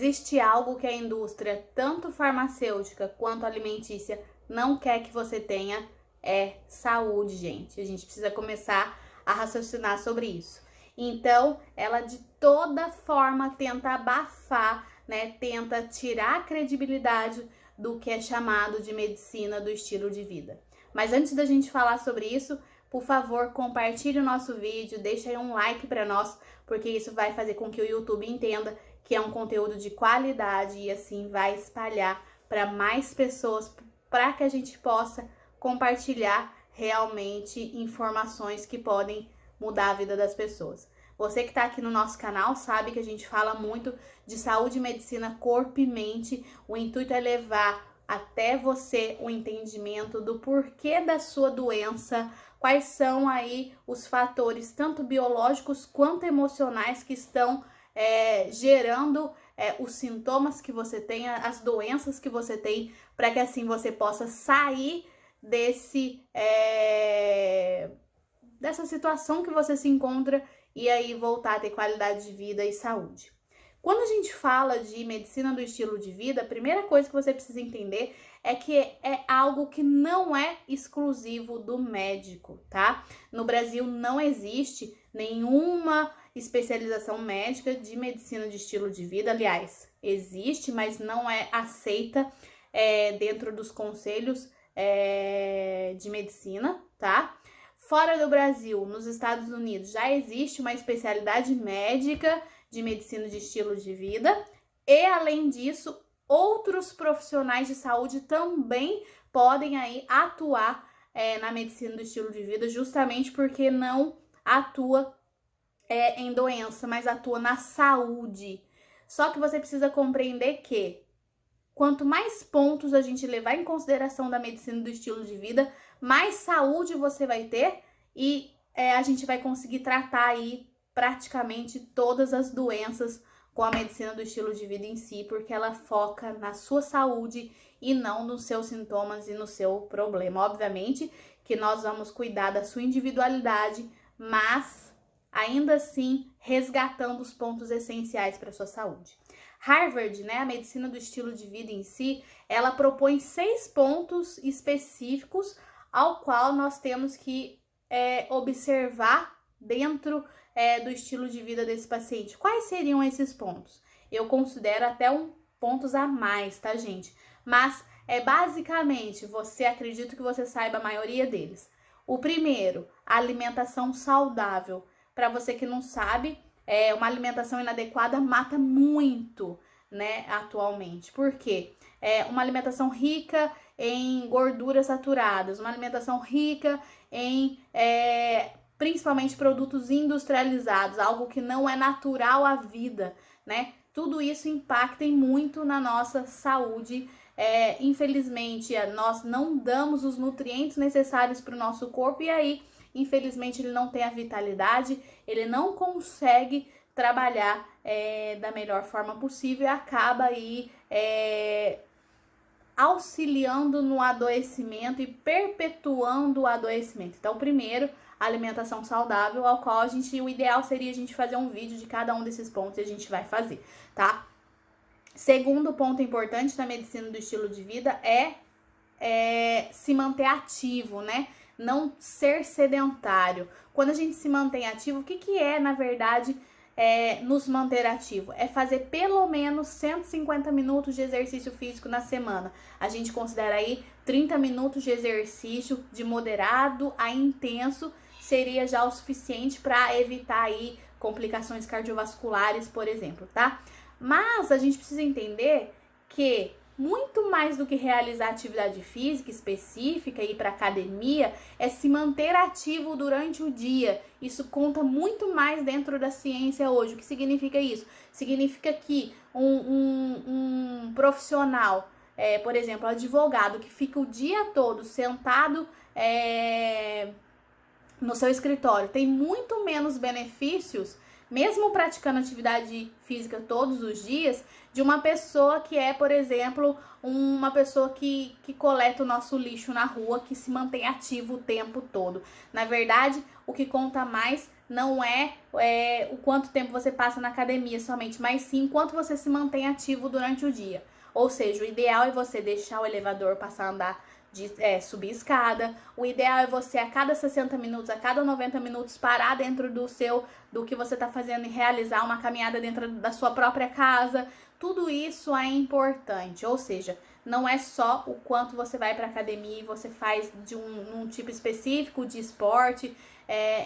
existe algo que a indústria, tanto farmacêutica quanto alimentícia, não quer que você tenha, é saúde, gente. A gente precisa começar a raciocinar sobre isso. Então, ela de toda forma tenta abafar, né? Tenta tirar a credibilidade do que é chamado de medicina do estilo de vida. Mas antes da gente falar sobre isso, por favor, compartilhe o nosso vídeo, deixa aí um like para nós, porque isso vai fazer com que o YouTube entenda que é um conteúdo de qualidade e assim vai espalhar para mais pessoas, para que a gente possa compartilhar realmente informações que podem mudar a vida das pessoas. Você que está aqui no nosso canal sabe que a gente fala muito de saúde e medicina, corpo e mente. O intuito é levar até você o entendimento do porquê da sua doença, quais são aí os fatores, tanto biológicos quanto emocionais, que estão gerando os sintomas que você tem, as doenças que você tem, para que assim você possa sair dessa situação que você se encontra e aí voltar a ter qualidade de vida e saúde. Quando a gente fala de medicina do estilo de vida, a primeira coisa que você precisa entender é que é algo que não é exclusivo do médico, tá? No Brasil não existe nenhuma especialização médica de medicina de estilo de vida. Aliás, existe, mas não é aceita dentro dos conselhos de medicina, tá? Fora do Brasil, nos Estados Unidos, já existe uma especialidade médica de medicina de estilo de vida e, além disso, outros profissionais de saúde também podem aí atuar na medicina do estilo de vida, justamente porque não atua em doença, mas atua na saúde. Só que você precisa compreender que quanto mais pontos a gente levar em consideração da medicina do estilo de vida, mais saúde você vai ter e a gente vai conseguir tratar aí praticamente todas as doenças com a medicina do estilo de vida em si, porque ela foca na sua saúde e não nos seus sintomas e no seu problema. Obviamente que nós vamos cuidar da sua individualidade, mas ainda assim resgatando os pontos essenciais para a sua saúde. Harvard, né, a medicina do estilo de vida em si, ela propõe 6 pontos específicos ao qual nós temos que observar dentro do estilo de vida desse paciente. Quais seriam esses pontos? Eu considero até pontos a mais, tá, gente? Mas basicamente, acredito que você saiba a maioria deles. O primeiro, a alimentação saudável. Para você que não sabe, uma alimentação inadequada mata muito, né, atualmente. Por quê? Uma alimentação rica em gorduras saturadas, uma alimentação rica em principalmente produtos industrializados, algo que não é natural à vida, né? Tudo isso impacta muito na nossa saúde. Infelizmente, nós não damos os nutrientes necessários para o nosso corpo e aí, infelizmente, ele não tem a vitalidade, ele não consegue trabalhar da melhor forma possível e acaba aí auxiliando no adoecimento e perpetuando o adoecimento. Então, primeiro, a alimentação saudável, ao qual o ideal seria a gente fazer um vídeo de cada um desses pontos e a gente vai fazer, tá? Segundo ponto importante na medicina do estilo de vida é se manter ativo, né? Não ser sedentário. Quando a gente se mantém ativo, o que é, na verdade, nos manter ativo? É fazer pelo menos 150 minutos de exercício físico na semana. A gente considera aí 30 minutos de exercício de moderado a intenso, seria já o suficiente para evitar aí complicações cardiovasculares, por exemplo, tá? Mas a gente precisa entender que muito mais do que realizar atividade física específica e ir para academia, é se manter ativo durante o dia. Isso conta muito mais dentro da ciência hoje. O que significa isso? Significa que um profissional, por exemplo, advogado, que fica o dia todo sentado no seu escritório, tem muito menos benefícios mesmo praticando atividade física todos os dias, de uma pessoa que é, por exemplo, uma pessoa que coleta o nosso lixo na rua, que se mantém ativo o tempo todo. Na verdade, o que conta mais não é o quanto tempo você passa na academia somente, mas sim quanto você se mantém ativo durante o dia. Ou seja, o ideal é você deixar o elevador passar a andar, subir escada. O ideal é você a cada 60 minutos, a cada 90 minutos parar dentro do que você está fazendo e realizar uma caminhada dentro da sua própria casa. Tudo isso é importante, ou seja, não é só o quanto você vai para academia e você faz de um tipo específico de esporte,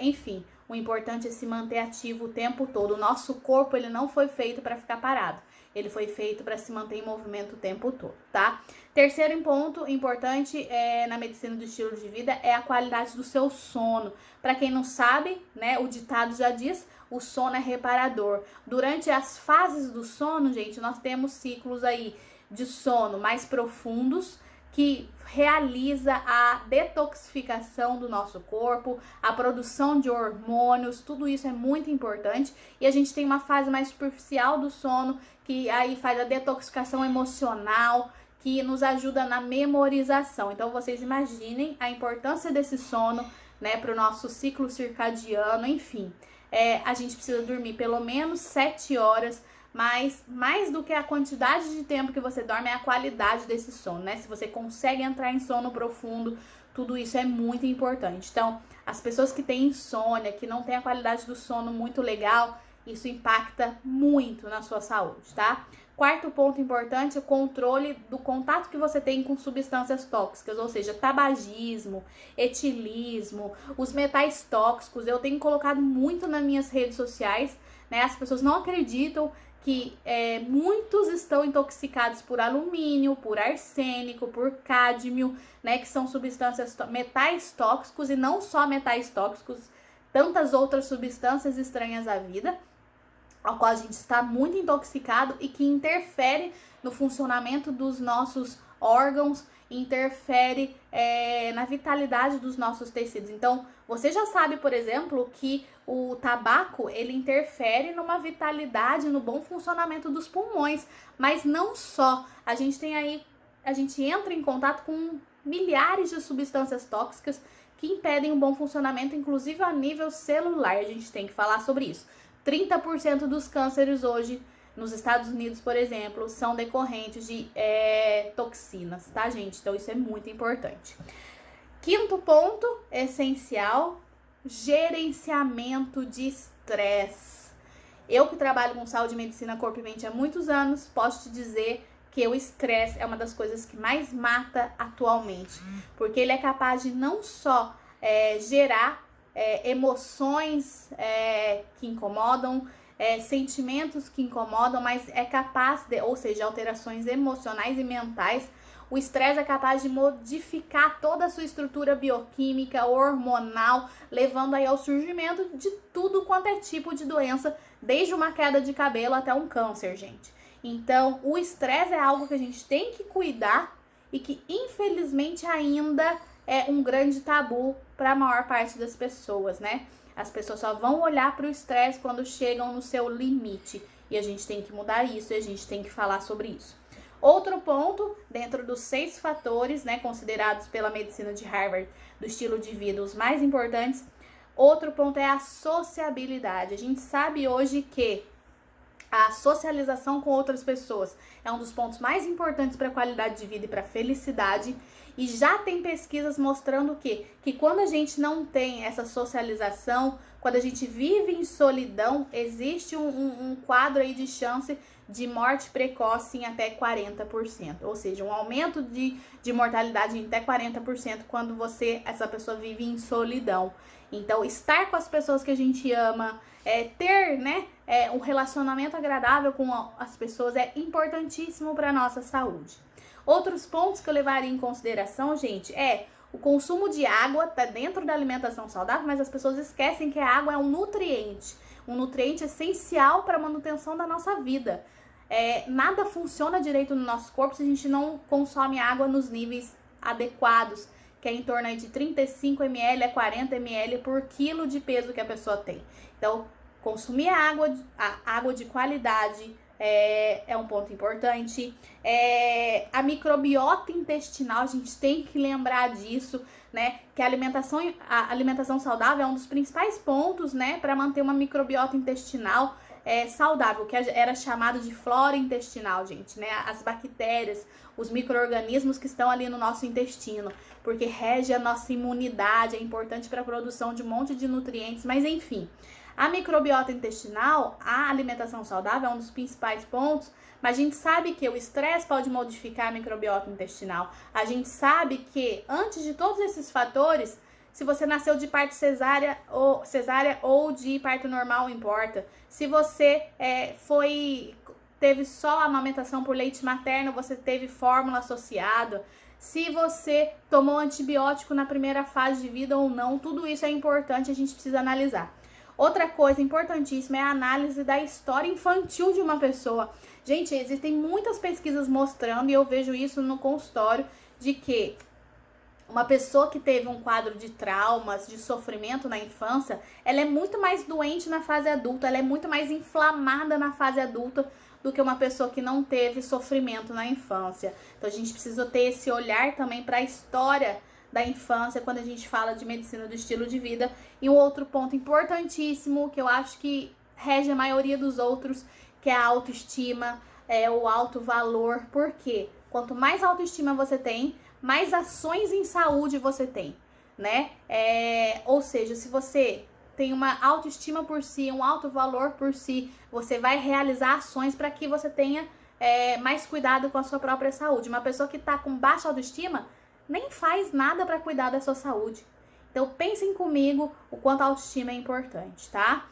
enfim, o importante é se manter ativo o tempo todo. O nosso corpo, ele não foi feito para ficar parado. Ele foi feito para se manter em movimento o tempo todo, tá? Terceiro ponto importante na medicina do estilo de vida é a qualidade do seu sono. Para quem não sabe, né, o ditado já diz, o sono é reparador. Durante as fases do sono, gente, nós temos ciclos aí de sono mais profundos, que realiza a detoxificação do nosso corpo, a produção de hormônios, tudo isso é muito importante. E a gente tem uma fase mais superficial do sono, que aí faz a detoxificação emocional, que nos ajuda na memorização. Então vocês imaginem a importância desse sono, né, para o nosso ciclo circadiano, enfim. A gente precisa dormir pelo menos 7 horas, mas mais do que a quantidade de tempo que você dorme é a qualidade desse sono, né? Se você consegue entrar em sono profundo, tudo isso é muito importante. Então, as pessoas que têm insônia, que não têm a qualidade do sono muito legal, isso impacta muito na sua saúde, tá? Quarto ponto importante, o controle do contato que você tem com substâncias tóxicas, ou seja, tabagismo, etilismo, os metais tóxicos. Eu tenho colocado muito nas minhas redes sociais, né? As pessoas não acreditam que muitos estão intoxicados por alumínio, por arsênico, por cádmio, né, que são substâncias, metais tóxicos, e não só metais tóxicos, tantas outras substâncias estranhas à vida, ao qual a gente está muito intoxicado e que interfere no funcionamento dos nossos órgãos, interfere na vitalidade dos nossos tecidos. Então, você já sabe, por exemplo, que o tabaco, ele interfere numa vitalidade, no bom funcionamento dos pulmões, mas não só. A gente entra em contato com milhares de substâncias tóxicas que impedem o bom funcionamento, inclusive a nível celular. A gente tem que falar sobre isso. 30% dos cânceres hoje nos Estados Unidos, por exemplo, são decorrentes de toxinas, tá, gente? Então, isso é muito importante. Quinto ponto essencial, gerenciamento de estresse. Eu que trabalho com saúde, medicina, corpo e mente há muitos anos, posso te dizer que o estresse é uma das coisas que mais mata atualmente, porque ele é capaz de não só gerar emoções que incomodam, sentimentos que incomodam, mas é capaz de, ou seja, alterações emocionais e mentais. O estresse é capaz de modificar toda a sua estrutura bioquímica, hormonal, levando aí ao surgimento de tudo quanto é tipo de doença, desde uma queda de cabelo até um câncer, gente. Então, o estresse é algo que a gente tem que cuidar e que, infelizmente, ainda é um grande tabu para a maior parte das pessoas, né? As pessoas só vão olhar para o estresse quando chegam no seu limite. E a gente tem que mudar isso e a gente tem que falar sobre isso. Outro ponto, dentro dos 6 fatores, né, considerados pela medicina de Harvard, do estilo de vida, os mais importantes, outro ponto é a sociabilidade. A gente sabe hoje que a socialização com outras pessoas é um dos pontos mais importantes para a qualidade de vida e para a felicidade. E já tem pesquisas mostrando que quando a gente não tem essa socialização, quando a gente vive em solidão, existe um quadro aí de chance de morte precoce em até 40%. Ou seja, um aumento de mortalidade em até 40% quando essa pessoa vive em solidão. Então, estar com as pessoas que a gente ama, ter, né, um relacionamento agradável com as pessoas é importantíssimo para a nossa saúde. Outros pontos que eu levaria em consideração, gente, o consumo de água, tá dentro da alimentação saudável, mas as pessoas esquecem que a água é um nutriente essencial para a manutenção da nossa vida. Nada funciona direito no nosso corpo se a gente não consome água nos níveis adequados, que é em torno de 35 ml a 40 ml por quilo de peso que a pessoa tem. Então, consumir água de qualidade é um ponto importante. A microbiota intestinal, a gente tem que lembrar disso, né? Que a alimentação saudável é um dos principais pontos, né, para manter uma microbiota intestinal saudável, que era chamado de flora intestinal, gente, né? As bactérias, os micro-organismos que estão ali no nosso intestino, porque rege a nossa imunidade, é importante para a produção de um monte de nutrientes, mas enfim. A microbiota intestinal, a alimentação saudável é um dos principais pontos, mas a gente sabe que o estresse pode modificar a microbiota intestinal. A gente sabe que, antes de todos esses fatores, se você nasceu de parto cesárea ou de parto normal, importa. Se você teve só a amamentação por leite materno, você teve fórmula associada. Se você tomou antibiótico na primeira fase de vida ou não, tudo isso é importante, a gente precisa analisar. Outra coisa importantíssima é a análise da história infantil de uma pessoa. Gente, existem muitas pesquisas mostrando, e eu vejo isso no consultório, de que uma pessoa que teve um quadro de traumas, de sofrimento na infância, ela é muito mais doente na fase adulta, ela é muito mais inflamada na fase adulta do que uma pessoa que não teve sofrimento na infância. Então a gente precisa ter esse olhar também para a história da infância quando a gente fala de medicina do estilo de vida. E um outro ponto importantíssimo, que eu acho que rege a maioria dos outros, que é a autoestima, o alto valor. Por quê? Quanto mais autoestima você tem, mais ações em saúde você tem, né? Ou seja, se você tem uma autoestima por si, um alto valor por si, você vai realizar ações para que você tenha mais cuidado com a sua própria saúde. Uma pessoa que está com baixa autoestima nem faz nada para cuidar da sua saúde. Então pensem comigo o quanto a autoestima é importante, tá?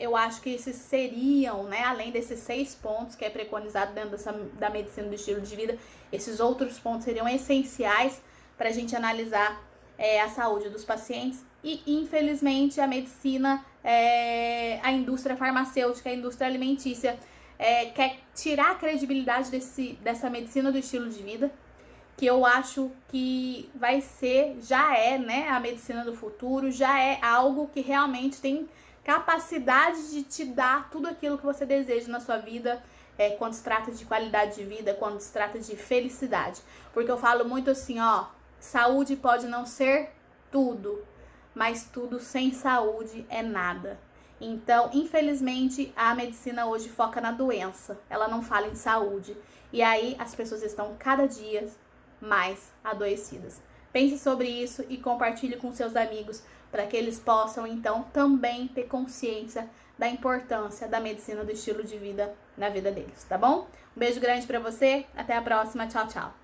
Eu acho que esses seriam, né, além desses 6 pontos que é preconizado dentro da medicina do estilo de vida, esses outros pontos seriam essenciais para a gente analisar a saúde dos pacientes. E, infelizmente, a medicina, a indústria farmacêutica, a indústria alimentícia quer tirar a credibilidade dessa medicina do estilo de vida, que eu acho que já é, né, a medicina do futuro, já é algo que realmente tem capacidade de te dar tudo aquilo que você deseja na sua vida, quando se trata de qualidade de vida, quando se trata de felicidade. Porque eu falo muito assim, saúde pode não ser tudo, mas tudo sem saúde é nada. Então, infelizmente, a medicina hoje foca na doença, ela não fala em saúde. E aí as pessoas estão cada dia mais adoecidas. Pense sobre isso e compartilhe com seus amigos para que eles possam, então, também ter consciência da importância da medicina do estilo de vida na vida deles, tá bom? Um beijo grande para você, até a próxima, tchau, tchau!